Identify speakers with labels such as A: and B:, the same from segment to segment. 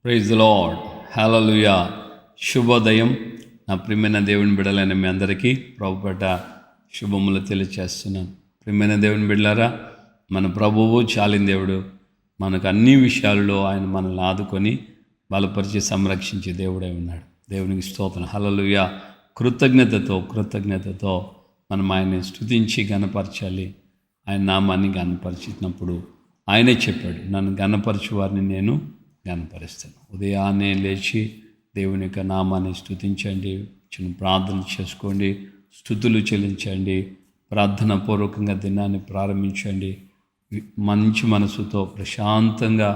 A: Praise the lord, హల్లెలూయా. శుభోదయం. నా ప్రియమైన దేవుని బిడ్డలైన మీ అందరికీ ప్రభుపేట శుభములు తెలియచేస్తున్నాను. ప్రియమైన దేవుని బిడ్డలారా, మన ప్రభువు చాలిన దేవుడు. మనకు అన్ని విషయాల్లో ఆయన మనల్ని ఆదుకొని బలపరిచి సంరక్షించే దేవుడై ఉన్నాడు. దేవునికి స్తోత్రం, హల్లెలూయా. కృతజ్ఞతతో మనం ఆయన్ని స్తుతించి గణపరచాలి. ఆయన నామాన్ని గణపరిచినప్పుడు ఆయనే చెప్పాడు, నన్ను గణపరచు వారిని నేను గణపరుస్తాను. ఉదయాన్నే లేచి దేవుని యొక్క నామాన్ని స్తుతించండి, చిన్న ప్రార్థన చేసుకోండి, స్తుతులు చెల్లించండి, ప్రార్థన పూర్వకంగా దినాన్ని ప్రారంభించండి. మంచి మనసుతో ప్రశాంతంగా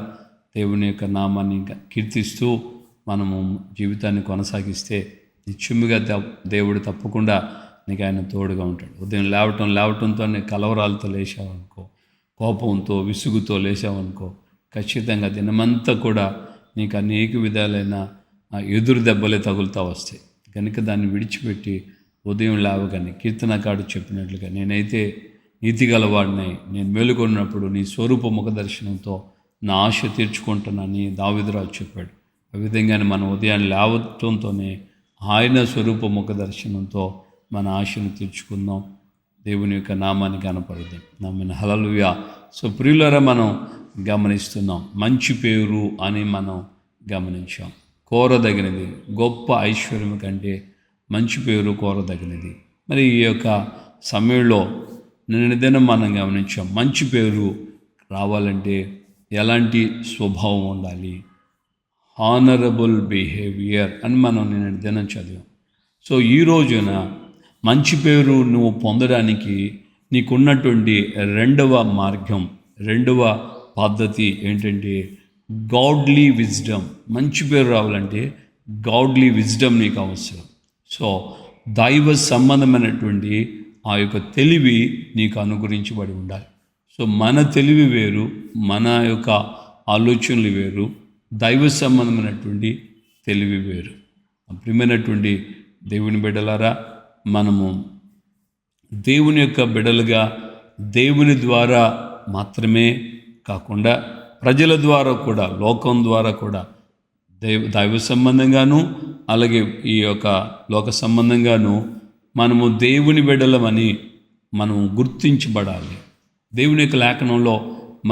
A: దేవుని యొక్క నామాన్ని కీర్తిస్తూ మనము జీవితాన్ని కొనసాగిస్తే నిత్యముగా దేవుడు తప్పకుండా నీకు ఆయన తోడుగా ఉంటాడు. ఉదయం లేవటంతో కలవరాలతో లేచావనుకో, కోపంతో విసుగుతో లేచావనుకో, ఖచ్చితంగా దినమంతా కూడా నీకు అనేక విధాలైన ఎదురు దెబ్బలే తగులుతూ వస్తాయి. కనుక దాన్ని విడిచిపెట్టి ఉదయం లేవగానే కీర్తనకాడు చెప్పినట్లుగా, నేనైతే నీతిగలవాడినై, నేను మేలుకొన్నప్పుడు నీ స్వరూప ముఖ దర్శనంతో నా ఆశ తీర్చుకుంటున్నానని దావీదురాజు చెప్పాడు. ఆ విధంగానే మనం ఉదయాన్ని లేవటంతోనే ఆయన స్వరూప ముఖ దర్శనంతో మన ఆశను తీర్చుకుందాం. దేవుని యొక్క నామాన్ని కనపడదాం. నమ్మిన హల్లెలూయా. సో ప్రియులారా, మనం గమనిస్తున్నాం, మంచి పేరు అని మనం గమనించాం. కోరదగినది, గొప్ప ఐశ్వర్యం కంటే మంచి పేరు కోరదగినది. మరి ఈ యొక్క సమయంలో నిన్నదినం మనం గమనించాం, మంచి పేరు రావాలంటే ఎలాంటి స్వభావం ఉండాలి, హానరబుల్ బిహేవియర్ అని మనం నిన్నదినం చదివాం. సో ఈ రోజున మంచి పేరు నువ్వు పొందడానికి నీకున్నటువంటి రెండవ మార్గం, రెండవ పద్ధతి ఏంటంటే గాడ్లీ విజ్డమ్. మంచి పేరు రావాలంటే గాడ్లీ విజ్డమ్ నీకు అవసరం. సో దైవ సంబంధమైనటువంటి ఆ యొక్క తెలివి నీకు అనుగ్రహించబడి ఉండాలి. సో మన తెలివి వేరు, మన యొక్క ఆలోచనలు వేరు, దైవ సంబంధమైనటువంటి తెలివి వేరు. ప్రియమైనటువంటి దేవుని బిడ్డలారా, మనము దేవుని యొక్క బిడ్డలుగా దేవుని ద్వారా మాత్రమే కాకుండా ప్రజల ద్వారా కూడా, లోకం ద్వారా కూడా దైవ సంబంధంగాను అలాగే ఈ యొక్క లోక సంబంధంగాను మనము దేవుని బిడ్డలమని మనం గుర్తించబడాలి. దేవుని యొక్క లేఖనంలో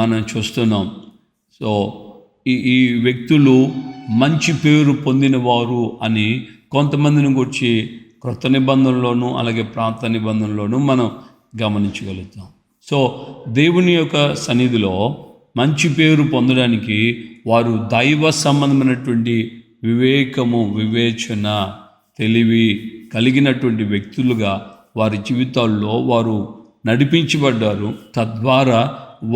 A: మనం చూస్తున్నాం. సో ఈ వ్యక్తులు మంచి పేరు పొందినవారు అని కొంతమందిని గురించి క్రొత్త నిబంధనలోను అలాగే ప్రాంత నిబంధనలోను మనం గమనించగలుగుతాం. సో దేవుని యొక్క సన్నిధిలో మంచి పేరు పొందడానికి వారు దైవ సంబంధమైనటువంటి వివేకము, వివేచన, తెలివి కలిగినటువంటి వ్యక్తులుగా వారి జీవితాల్లో వారు నడిపించబడ్డారు. తద్వారా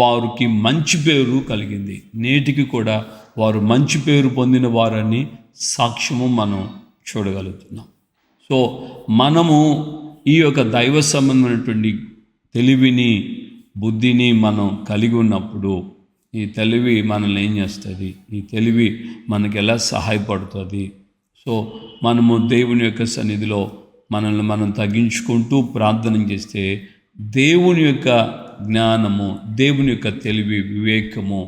A: వారికి మంచి పేరు కలిగింది. నేటికి కూడా వారు మంచి పేరు పొందిన వారని సాక్ష్యము మనం చూడగలుగుతున్నాం. సో మనము ఈ యొక్క దైవ సంబంధమైనటువంటి తెలివిని, బుద్ధిని మనం కలిగి ఉన్నప్పుడు ఈ తెలివి మనల్ని ఏం చేస్తుంది, ఈ తెలివి మనకి ఎలా సహాయపడుతుంది. సో మనము దేవుని యొక్క సన్నిధిలో మనల్ని మనం తగ్గించుకుంటూ ప్రార్థన చేస్తే దేవుని యొక్క జ్ఞానము, దేవుని యొక్క తెలివి, వివేకము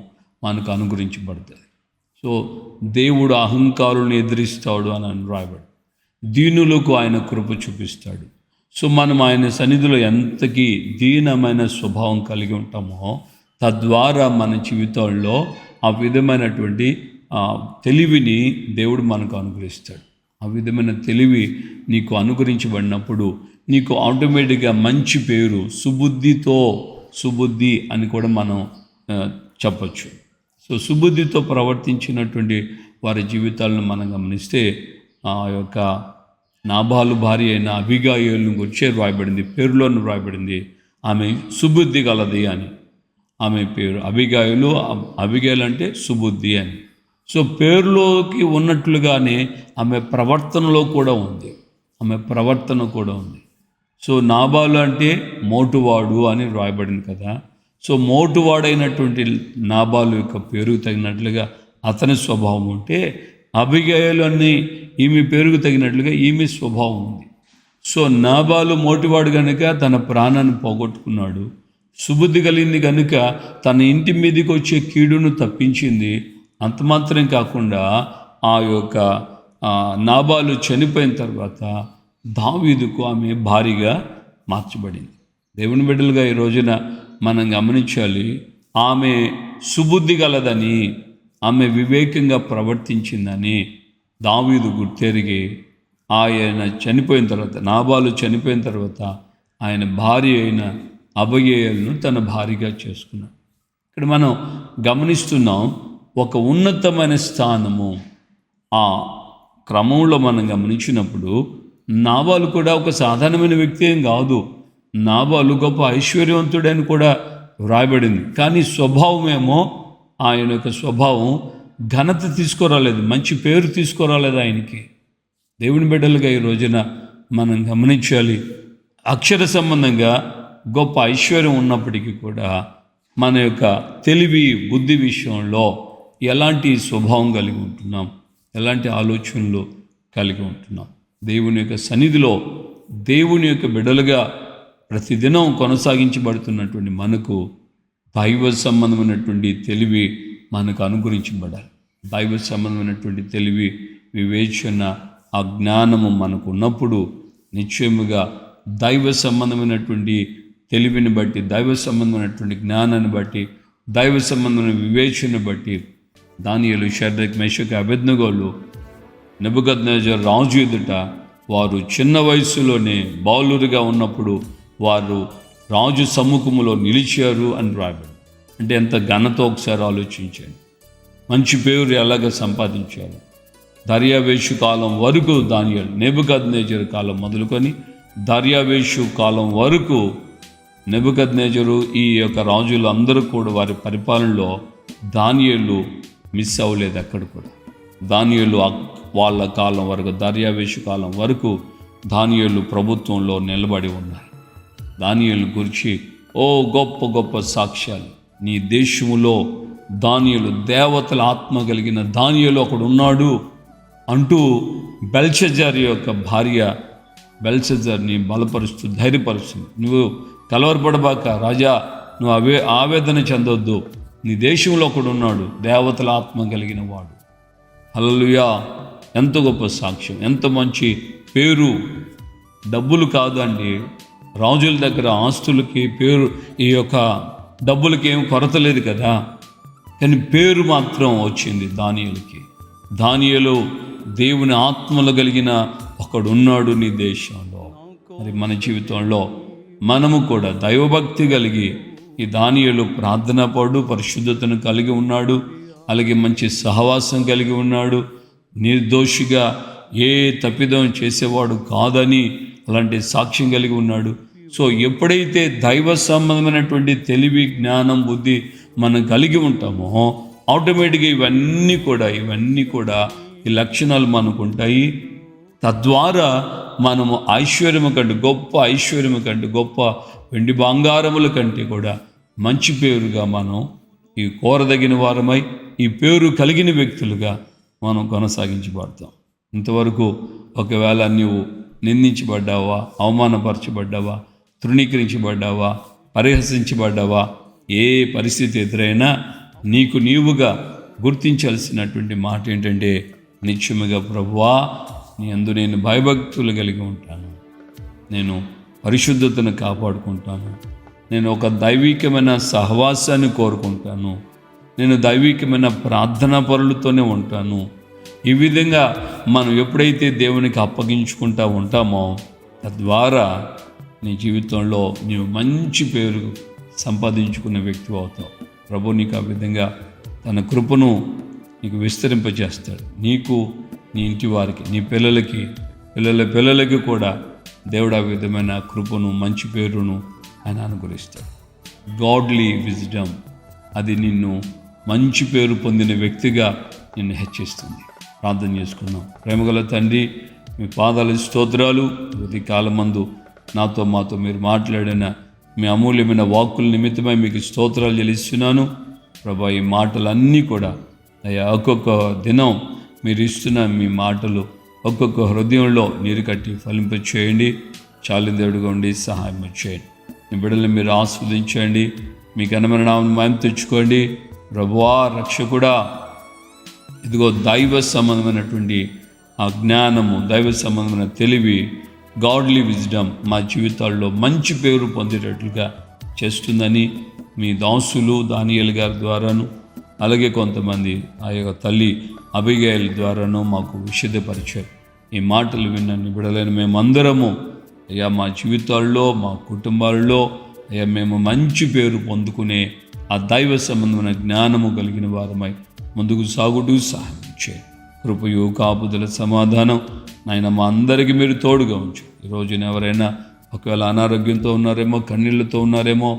A: మనకు అనుగ్రహించబడుతుంది. సో దేవుడు అహంకారులను ఎదిరిస్తాడు అని రాయబడి, దీనులకు ఆయన కృప చూపిస్తాడు. సో మనం ఆయన సన్నిధిలో ఎంతకీ దీనమైన స్వభావం కలిగి ఉంటామో తద్వారా మన జీవితంలో ఆ విధమైనటువంటి తెలివిని దేవుడు మనకు అనుగ్రహిస్తాడు. ఆ విధమైన తెలివి నీకు అనుగ్రహించబడినప్పుడు నీకు ఆటోమేటిక్గా మంచి పేరు, సుబుద్ధి అని కూడా మనం చెప్పచ్చు. సో సుబుద్ధితో ప్రవర్తించినటువంటి వారి జీవితాలను మనం గమనిస్తే ఆ యొక్క నాబాలు భార్య అయిన అబిగయీలును గురించి రాయబడింది, పేరులోను రాయబడింది, ఆమె సుబుద్ధి గలది అని. ఆమె పేరు అబిగయీలు అంటే సుబుద్ధి అని. సో పేరులోకి ఉన్నట్లుగానే ఆమె ప్రవర్తనలో కూడా ఉంది. సో నాబాలు అంటే మోటువాడు అని రాయబడింది కదా. సో మోటువాడైనటువంటి నాబాలు యొక్క పేరుకు తగినట్లుగా అతని స్వభావం ఉంటే, అబిగయీలు అని ఈమె పేరుకు తగినట్లుగా ఈమె స్వభావం ఉంది. సో నాబాలు మోటివాడు కనుక తన ప్రాణాన్ని పోగొట్టుకున్నాడు. సుబుద్ధి కలిగింది కనుక తన ఇంటి మీదకి వచ్చే కీడును తప్పించింది. అంత మాత్రం కాకుండా ఆ యొక్క నాబాలు చనిపోయిన తర్వాత దావీదుకు ఆమె భారీగా మార్చబడింది. దేవుని బిడ్డలుగా ఈ రోజున మనం గమనించాలి. ఆమె సుబుద్ధి గలదని, ఆమె వివేకంగా ప్రవర్తించిందని దావీదు గుర్తెరిగి ఆయన చనిపోయిన తర్వాత, నాబాలు చనిపోయిన తర్వాత ఆయన భార్య అయిన అబిగయీలును తన భార్యగా చేసుకున్నాడు. ఇక్కడ మనం గమనిస్తున్నాం, ఒక ఉన్నతమైన స్థానము ఆ క్రమంలో మనం గమనించినప్పుడు నాబాలు కూడా ఒక సాధారణమైన వ్యక్తి ఏం కాదు. నాబాలు గొప్ప ఐశ్వర్యవంతుడని కూడా వ్రాయబడింది. కానీ స్వభావమేమో, ఆయన యొక్క స్వభావం ఘనత తీసుకురాలేదు, మంచి పేరు తీసుకురాలేదు ఆయనకి. దేవుని బిడ్డలుగా ఈ రోజున మనం గమనించాలి, అక్షర సంబంధంగా గొప్ప ఐశ్వర్యం ఉన్నప్పటికీ కూడా మన యొక్క తెలివి బుద్ధి విషయంలో ఎలాంటి స్వభావం కలిగి ఉంటున్నాం, ఎలాంటి ఆలోచనలు కలిగి ఉంటున్నాం. దేవుని యొక్క సన్నిధిలో దేవుని యొక్క బిడ్డలుగా ప్రతిదినం కొనసాగించబడుతున్నటువంటి మనకు దైవ సంబంధమైనటువంటి తెలివి మనకు అనుగ్రహించబడాలి. దైవ సంబంధమైనటువంటి తెలివి, వివేచన, ఆ జ్ఞానము మనకు ఉన్నప్పుడు నిశ్చయముగా దైవ సంబంధమైనటువంటి తెలివిని బట్టి, దైవ సంబంధమైనటువంటి జ్ఞానాన్ని బట్టి, దైవ సంబంధమైన వివేచనను బట్టి దానియేలు, షద్రక్, మేషక్, అబేద్నెగోలు నెబుకద్నెజర్ రాజు ఎదుట వారు చిన్న వయసులోనే బాలురుగా ఉన్నప్పుడు వారు రాజు సమ్ముఖములో నిలిచారు అని రాయబడి. అంటే ఎంత ఘనత ఒకసారి ఆలోచించండి. మంచి పేరు ఎలాగ సంపాదించారు. దర్యావేషు కాలం వరకు దానియేలు, నెబుకద్నెజరు కాలం మొదలుకొని దర్యావేషు కాలం వరకు నెబుకద్నెజరు, ఈ యొక్క రాజులు అందరూ కూడా వారి పరిపాలనలో దానియేలు మిస్ అవ్వలేదు. అక్కడ కూడా దానియేలు వాళ్ళ కాలం వరకు, దర్యావేషు కాలం వరకు దానియేలు ప్రభుత్వంలో నిలబడి ఉన్నారు. దానియేలు గురించి గొప్ప గొప్ప సాక్ష్యాలు. నీ దేశములో దానియేలు, దేవతల ఆత్మ కలిగిన దానియేలు ఒకడు ఉన్నాడు అంటూ బెల్షజర్ యొక్క భార్య బెల్షజర్ని బలపరుస్తూ ధైర్యపరుస్తుంది. నువ్వు కలవరపడబాక రాజా, నువ్వు ఆవేదన చెందొద్దు, నీ దేశంలో ఒకడు ఉన్నాడు, దేవతల ఆత్మ కలిగిన వాడు. హల్లెలూయా! ఎంత గొప్ప సాక్ష్యం, ఎంత మంచి పేరు. డబ్బులు కాదండి, రాజుల దగ్గర ఆస్తులకి పేరు, ఈ యొక్క డబ్బులకి ఏం కొరత లేదు కదా, కానీ పేరు మాత్రం వచ్చింది దానియేలుకి. దానియేలు దేవుని ఆత్మలు కలిగిన ఒకడున్నాడు నీ దేశంలో. మరి మన జీవితంలో మనము కూడా దైవభక్తి కలిగి, ఈ దానియేలు ప్రార్థనా పడు, పరిశుద్ధతను కలిగి ఉన్నాడు, అలాగే మంచి సహవాసం కలిగి ఉన్నాడు, నిర్దోషిగా ఏ తప్పిదం చేసేవాడు కాదని అలాంటి సాక్ష్యం కలిగి ఉన్నాడు. సో ఎప్పుడైతే దైవ సంబంధమైనటువంటి తెలివి, జ్ఞానం, బుద్ధి మనం కలిగి ఉంటామో ఆటోమేటిక్గా ఇవన్నీ కూడా ఈ లక్షణాలు మనకు ఉంటాయి. తద్వారా మనము ఐశ్వర్యము కంటే, గొప్ప ఐశ్వర్యము కంటే, గొప్ప వెండి బంగారముల కంటే కూడా మంచి పేరుగా మనం ఈ కోరదగిన వారమై, ఈ పేరు కలిగిన వ్యక్తులుగా మనం కొనసాగించబడతాం. ఇంతవరకు ఒకవేళ నువ్వు నిందించబడ్డావా, అవమానపరచబడ్డావా, తృణీకరించబడ్డావా, పరిహసించబడ్డావా, ఏ పరిస్థితి ఎదురైనా నీకు నీవుగా గుర్తించాల్సినటువంటి మాట ఏంటంటే, నిత్యముగా ప్రభువా, నీ యందు నేను భయభక్తులు కలిగి ఉంటాను, నేను పరిశుద్ధతను కాపాడుకుంటాను, నేను ఒక దైవికమైన సహవాసాన్ని కోరుకుంటాను, నేను దైవికమైన ప్రార్థనా పరులతోనే ఉంటాను. ఈ విధంగా మనం ఎప్పుడైతే దేవునికి అప్పగించుకుంటూ ఉంటామో తద్వారా నీ జీవితంలో నీవు మంచి పేరు సంపాదించుకున్న వ్యక్తి అవుతావు. ప్రభు నీకు ఆ విధంగా తన కృపను నీకు విస్తరింపజేస్తాడు. నీకు, నీ ఇంటి వారికి, నీ పిల్లలకి, పిల్లలకి కూడా దేవుడు ఆ విధమైన కృపను, మంచి పేరును ఆయన అనుగ్రహిస్తాడు. గాడ్లీ విజ్డమ్, అది నిన్ను మంచి పేరు పొందిన వ్యక్తిగా నిన్ను హెచ్చిస్తుంది. ప్రార్థన చేసుకున్నాం. ప్రేమగల తండ్రి, మీ పాదాల స్తోత్రాలు. ఈ కాలమందు మాతో మీరు మాట్లాడిన మీ అమూల్యమైన వాక్కుల నిమిత్తమై మీకు స్తోత్రాలు చెల్లిస్తున్నాను. ప్రభా, ఈ మాటలన్నీ కూడా అయ్యా, ఒక్కొక్క దినం మీరు ఇస్తున్న మీ మాటలు ఒక్కొక్క హృదయంలో నీరు కట్టి ఫలింపచేయండి. చాలిదేవుడుగా ఉండి సహాయం చేయండి. మీ బిడ్డల్ని మీరు ఆస్వాదించండి. మీ ఘనమైన నామమును మహిమ తెచ్చుకోండి. ప్రభువా, రక్షకుడా, ఇదిగో దైవ సంబంధమైనటువంటి ఆ జ్ఞానము, దైవ సంబంధమైన తెలివి, గాడ్లీ విజ్డమ్ మా జీవితాల్లో మంచి పేరు పొందేటట్లుగా చేస్తుందని మీ దాసులు దానియేలు గారి ద్వారాను, అలాగే కొంతమంది ఆ యొక్క తల్లి అబిగయల్ ద్వారాను మాకు విషదపరిచారు. ఈ మాటలు విన్న బిడ్డలైన మేమందరము అయ్యా మా జీవితాల్లో, మా కుటుంబాల్లో అయ్యా మేము మంచి పేరు పొందుకునే ఆ దైవ సంబంధమైన జ్ఞానము కలిగిన వారమై ముందుకు సాగుతూ సహాయం చేయండి. కృపయు కాపుదల సమాధానం నాయన మా అందరికీ మీరు తోడుగా ఉంచు. ఈరోజున ఎవరైనా ఒకవేళ అనారోగ్యంతో ఉన్నారేమో, కన్నీళ్లతో ఉన్నారేమో,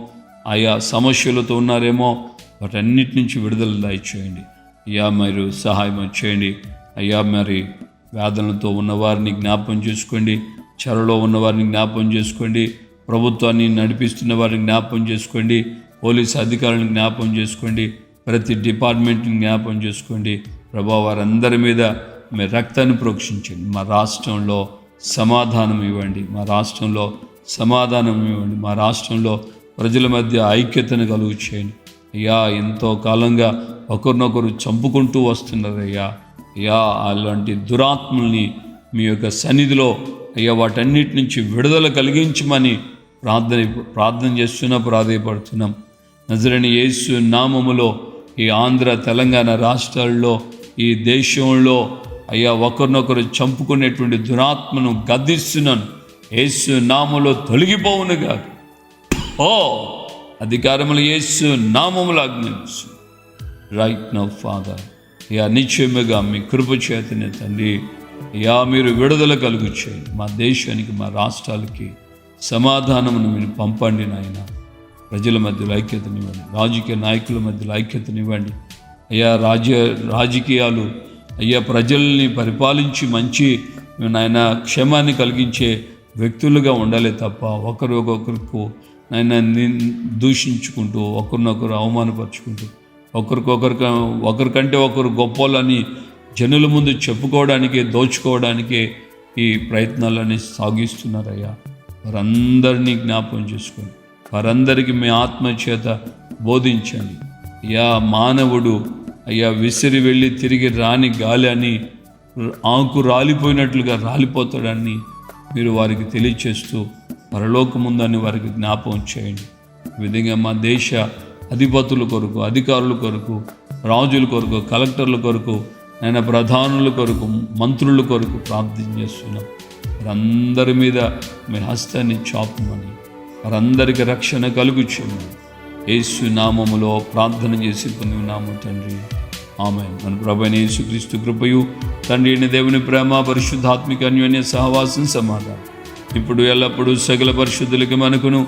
A: ఆయా సమస్యలతో ఉన్నారేమో, వాటన్నిటి నుంచి విడుదల దయచేయండి. అయ్యా మీరు సహాయం చేయండి. అయ్యా మరి వ్యాధులతో ఉన్నవారిని జ్ఞాపకం చేసుకోండి, చెరలో ఉన్నవారిని జ్ఞాపకం చేసుకోండి, ప్రభుత్వాన్ని నడిపిస్తున్న వారిని జ్ఞాపకం చేసుకోండి, పోలీసు అధికారులను జ్ఞాపకం చేసుకోండి, ప్రతి డిపార్ట్మెంట్ని జ్ఞాపకం చేసుకోండి. ప్రభా వారందరి మీద మీ రక్తాన్ని ప్రోక్షించండి. మా రాష్ట్రంలో సమాధానం ఇవ్వండి, మా రాష్ట్రంలో సమాధానం ఇవ్వండి, మా రాష్ట్రంలో ప్రజల మధ్య ఐక్యతను కలుగు చేయండి. అయ్యా ఎంతో కాలంగా ఒకరినొకరు చంపుకుంటూ వస్తున్నారయ్యా. అయ్యా అలాంటి దురాత్మల్ని మీ యొక్క సన్నిధిలో అయ్యా వాటన్నిటి నుంచి విడుదల కలిగించమని ప్రార్థన చేస్తున్నాం, ప్రాధేయపడుతున్నాం. నజరేయుడైన యేసు నామములో ఈ ఆంధ్ర తెలంగాణ రాష్ట్రాల్లో, ఈ దేశంలో అయ్యా ఒకరినొకరు చంపుకునేటువంటి దురాత్మను గద్దిస్తున్నాను. యేసు నామములో తొలగిపోవునుగా. అధికారములు యేసు నామములో ఆజ్ఞాపిస్తు రైట్ నౌ ఫాదర్. అయ్యా నిశ్చయముగా మీ కృప చేతనే తండ్రి అయ్యా మీరు విడుదల కలుగు చేయండి. మా దేశానికి, మా రాష్ట్రాలకి సమాధానమును మీరు పంపండి నాయన. ప్రజల మధ్యలో ఐక్యతనివ్వండి, రాజకీయ నాయకుల మధ్యలో ఐక్యతనివ్వండి. అయ్యా రాజకీయాలు అయ్యా ప్రజల్ని పరిపాలించి మంచి నాయన క్షేమాన్ని కలిగించే వ్యక్తులుగా ఉండాలి తప్ప ఒకరికొకరికి నాయన దూషించుకుంటూ, ఒకరినొకరు అవమానపరుచుకుంటూ, ఒకరికంటే ఒకరు గొప్పలని జనుల ముందు చెప్పుకోవడానికే, దోచుకోవడానికే ఈ ప్రయత్నాలని సాగిస్తున్నారయ్యా. వారందరినీ జ్ఞాపకం చేసుకోండి, వారందరికీ మీ ఆత్మచేత బోధించండి. అయ్యా మానవుడు అయ్యా విసిరి వెళ్ళి తిరిగి రాని గాలి అని ఆకు రాలిపోయినట్లుగా రాలిపోతాడని మీరు వారికి తెలియచేస్తూ పరలోకముందని వారికి జ్ఞాపకం చేయండి. ఈ విధంగా మా దేశ అధిపతుల కొరకు, అధికారుల కొరకు, రాజుల కొరకు, కలెక్టర్ల కొరకు, ఆయన ప్రధానుల కొరకు, మంత్రుల కొరకు ప్రార్థన చేస్తున్నాం. వారందరి మీద మీ హస్తాన్ని చాపమని, వారందరికీ రక్షణ కలుగు చేయమని యేసు నామములో ప్రార్థన చేసి పొందున్నాము తండ్రి. ఆమేన్. మన ప్రభువైన యేసుక్రీస్తు కృపయు, తండ్రి అయిన దేవుని ప్రేమ, పరిశుద్ధాత్మిక అన్యోన్య సహవాసం, సమాధానం ఇప్పుడు ఎల్లప్పుడూ సకల పరిశుద్ధులకి మనకును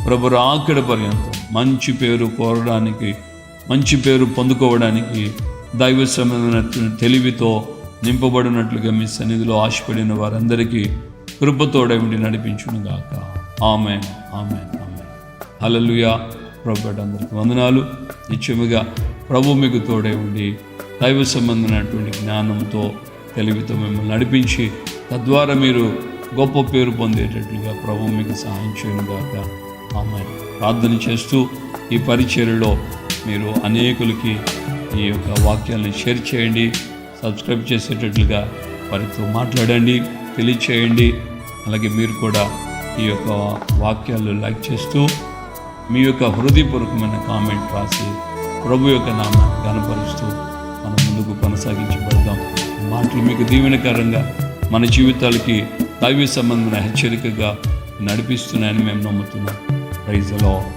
A: ప్రభు రాకడ పర్యంతం మంచి పేరు కోరడానికి, మంచి పేరు పొందుకోవడానికి దైవ సంబంధమైన తెలివితో నింపబడినట్లుగా మీ సన్నిధిలో ఆశపడిన వారందరికీ కృపతోడే ఉండి నడిపించునుగాక. ఆమేన్, ఆమేన్, ఆమేన్. హల్లెలూయా. ప్రభు అందరికీ వందనాలు. నిత్యముగా ప్రభు మీకు తోడే ఉండి దైవ సంబంధమైనటువంటి జ్ఞానంతో, తెలివితో మిమ్మల్ని నడిపించి తద్వారా మీరు గొప్ప పేరు పొందేటట్లుగా ప్రభు మీకు సహాయం చేయనుగాక. ఆమేన్. ప్రార్థన చేస్తూ ఈ పరిచర్యలో మీరు అనేకులకి ఈ యొక్క వాక్యాలను షేర్ చేయండి, సబ్స్క్రైబ్ చేసేటట్లుగా వారితో మాట్లాడండి, తెలియచేయండి. అలాగే మీరు కూడా ఈ యొక్క వాక్యాలు లైక్ చేస్తూ మీ యొక్క హృదయపూర్వకమైన కామెంట్ రాసి ప్రభు యొక్క నామాన్ని ఘనపరుస్తూ మనం ముందుకు కొనసాగించబడదాం. మాటలు మీకు దీవెనకరంగా మన జీవితాలకి దైవ సంబంధమైన హెచ్చరికగా నడిపిస్తున్నాయని మేము నమ్ముతున్నాం. Praise the lord.